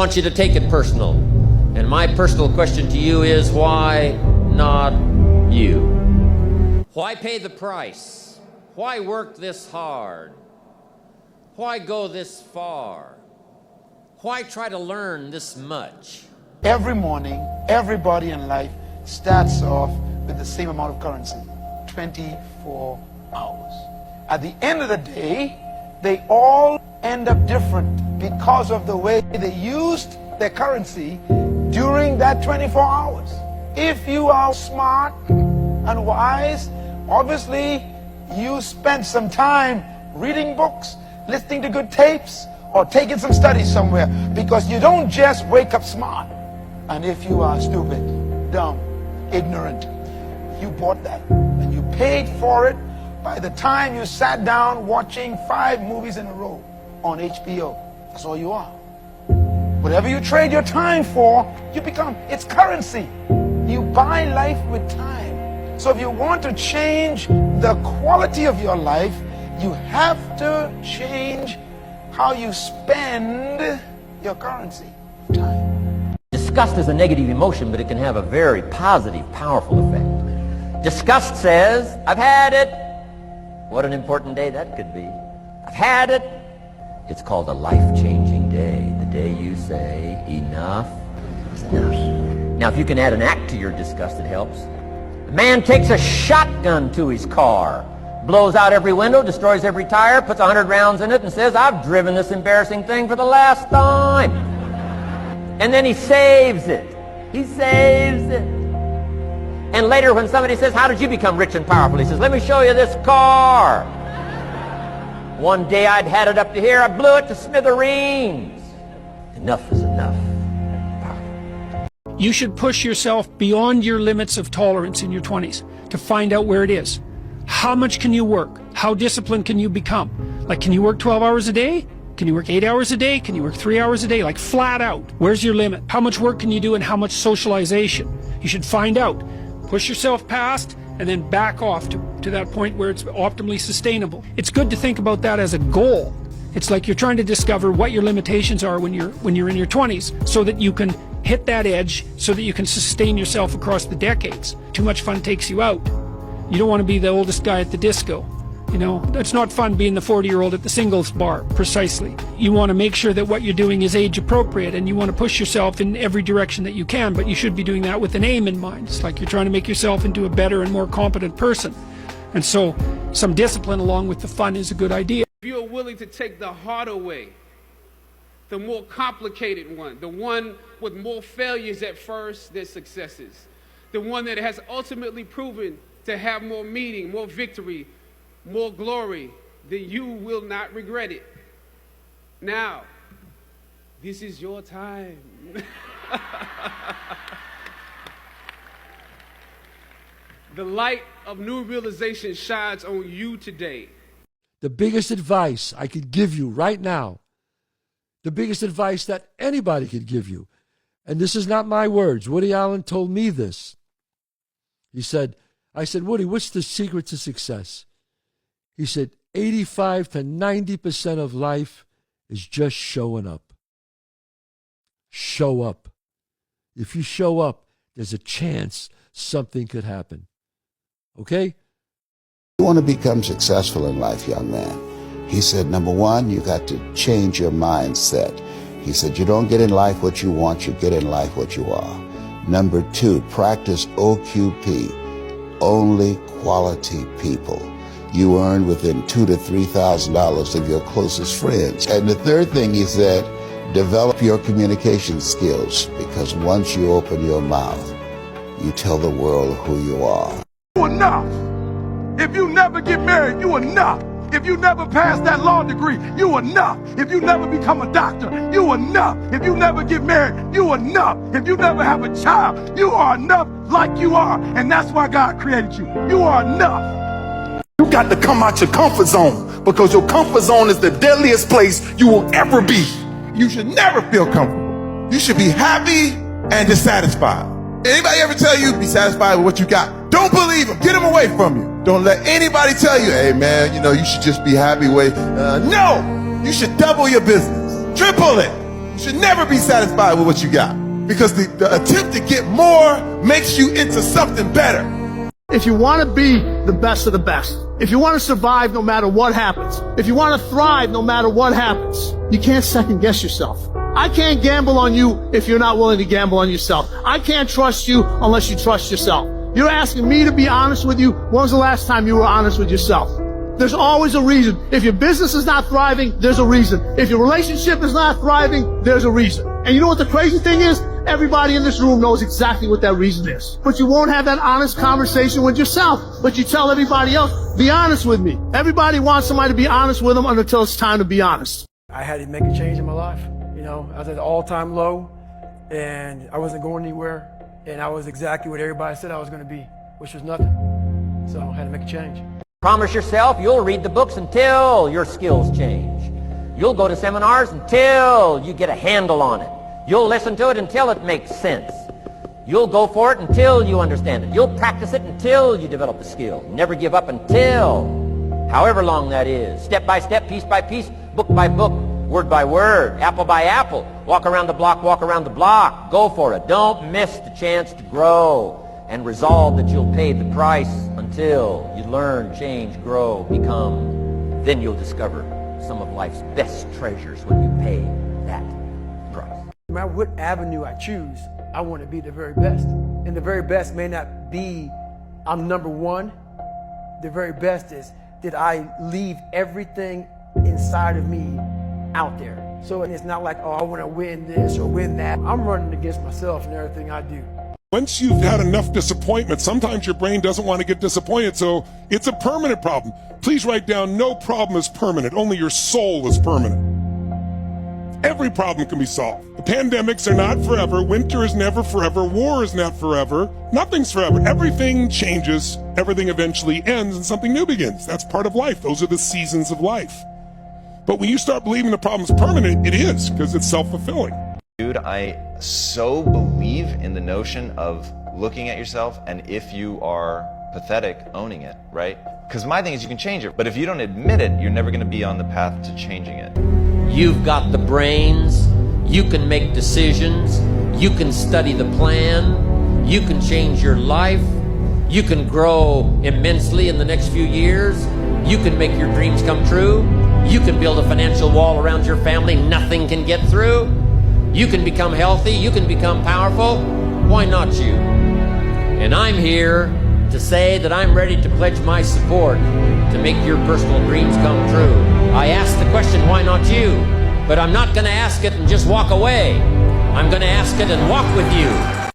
I want you to take it personal. And my personal question to you is, why not you? Why pay the price? Why work this hard? Why go this far? Why try to learn this much? Every morning, everybody in life starts off with the same amount of currency, 24 hours. At the end of the day, they all end up different because of the way they used their currency during that 24 hours. If you are smart and wise, obviously you spent some time reading books, listening to good tapes, or taking some studies somewhere, because you don't just wake up smart. And if you are stupid, dumb, ignorant, you bought that and you paid for it by the time you sat down watching 5 movies in a row on HBO. That's all you are. Whatever you trade your time for, you become, it's currency. You buy life with time. So if you want to change the quality of your life, you have to change how you spend your currency, time. Disgust is a negative emotion, but it can have a very positive, powerful effect. Disgust says, I've had it. What an important day that could be. I've had it. It's called a life-changing day. The day you say, enough is enough. Now, if you can add an act to your disgust, it helps. The man takes a shotgun to his car, blows out every window, destroys every tire, puts 100 rounds in it, and says, I've driven this embarrassing thing for the last time. And then he saves it. He saves it. And later when somebody says, how did you become rich and powerful? He says, let me show you this car. One day I'd had it up to here, I blew it to smithereens. Enough is enough. You should push yourself beyond your limits of tolerance in your 20s to find out where it is. How much can you work? How disciplined can you become? Like, can you work 12 hours a day? Can you work 8 hours a day? Can you work 3 hours a day? Like, flat out. Where's your limit? How much work can you do and how much socialization? You should find out. Push yourself past and then back off to that point where it's optimally sustainable. It's good to think about that as a goal. It's like you're trying to discover what your limitations are when you're in your 20s, so that you can hit that edge, so that you can sustain yourself across the decades. Too much fun takes you out. You don't want to be the oldest guy at the disco. You know, it's not fun being the 40-year-old at the singles bar, precisely. You want to make sure that what you're doing is age appropriate, and you want to push yourself in every direction that you can, but you should be doing that with an aim in mind. It's like you're trying to make yourself into a better and more competent person. And so some discipline along with the fun is a good idea. If you are willing to take the harder way, the more complicated one, the one with more failures at first than successes, the one that has ultimately proven to have more meaning, more victory, more glory, then you will not regret it. Now, this is your time. The light of new realization shines on you today. The biggest advice I could give you right now, the biggest advice that anybody could give you, and this is not my words, Woody Allen told me this. He said, I said, Woody, what's the secret to success? He said, 85 to 90% of life is just showing up. Show up. If you show up, there's a chance something could happen. Okay? You want to become successful in life, young man. He said, number one, you got to change your mindset. He said, you don't get in life what you want, you get in life what you are. Number two, practice OQP, only quality people. You earn within $2,000 to $3,000 of your closest friends. And the third thing he said, develop your communication skills, because once you open your mouth, you tell the world who you are. You enough. If you never get married, you enough. If you never pass that law degree, you enough. If you never become a doctor, you enough. If you never get married, you enough. If you never have a child, you are enough like you are. And that's why God created you. You are enough. You got to come out your comfort zone, because your comfort zone is the deadliest place you will ever be. You should never feel comfortable. You should be happy and dissatisfied. Anybody ever tell you be satisfied with what you got? Don't believe them. Get them away from you. Don't let anybody tell you, hey man, you should just be happy with. No, you should double your business, triple it. You should never be satisfied with what you got, because the attempt to get more makes you into something better. If you want to be the best of the best, if you want to survive no matter what happens, if you want to thrive no matter what happens, you can't second guess yourself. I can't gamble on you if you're not willing to gamble on yourself. I can't trust you unless you trust yourself. You're asking me to be honest with you. When was the last time you were honest with yourself? There's always a reason. If your business is not thriving, there's a reason. If your relationship is not thriving, there's a reason. And you know what the crazy thing is? Everybody in this room knows exactly what that reason is. But you won't have that honest conversation with yourself. But you tell everybody else, be honest with me. Everybody wants somebody to be honest with them until it's time to be honest. I had to make a change in my life. You know, I was at an all-time low, and I wasn't going anywhere, and I was exactly what everybody said I was going to be, which was nothing. So I had to make a change. Promise yourself you'll read the books until your skills change. You'll go to seminars until you get a handle on it. You'll listen to it until it makes sense. You'll go for it until you understand it. You'll practice it until you develop the skill. Never give up until, however long that is, step by step, piece by piece, book by book, word by word, apple by apple. Walk around the block, walk around the block. Go for it. Don't miss the chance to grow, and resolve that you'll pay the price until you learn, change, grow, become. Then you'll discover some of life's best treasures when you pay that price. No matter what avenue I choose, I want to be the very best. And the very best may not be I'm number one. The very best is did I leave everything inside of me out there. So it's not like, oh, I want to win this or win that. I'm running against myself in everything I do. Once you've had enough disappointment, sometimes your brain doesn't want to get disappointed, so it's a permanent problem. Please write down, no problem is permanent, only your soul is permanent. Every problem can be solved. The pandemics are not forever, winter is never forever, war is not forever, nothing's forever. Everything changes, everything eventually ends, and something new begins. That's part of life. Those are the seasons of life. But when you start believing the problem's permanent, it is, because it's self-fulfilling. Dude, I so believe in the notion of looking at yourself, and if you are pathetic, owning it, right? Because my thing is you can change it, but if you don't admit it, you're never going to be on the path to changing it. You've got the brains, you can make decisions, you can study the plan, you can change your life, you can grow immensely in the next few years, you can make your dreams come true, you can build a financial wall around your family nothing can get through. You can become healthy, you can become powerful. Why not you? And I'm here to say that I'm ready to pledge my support to make your personal dreams come true. I ask the question, why not you? But I'm not going to ask it and just walk away. I'm going to ask it and walk with you.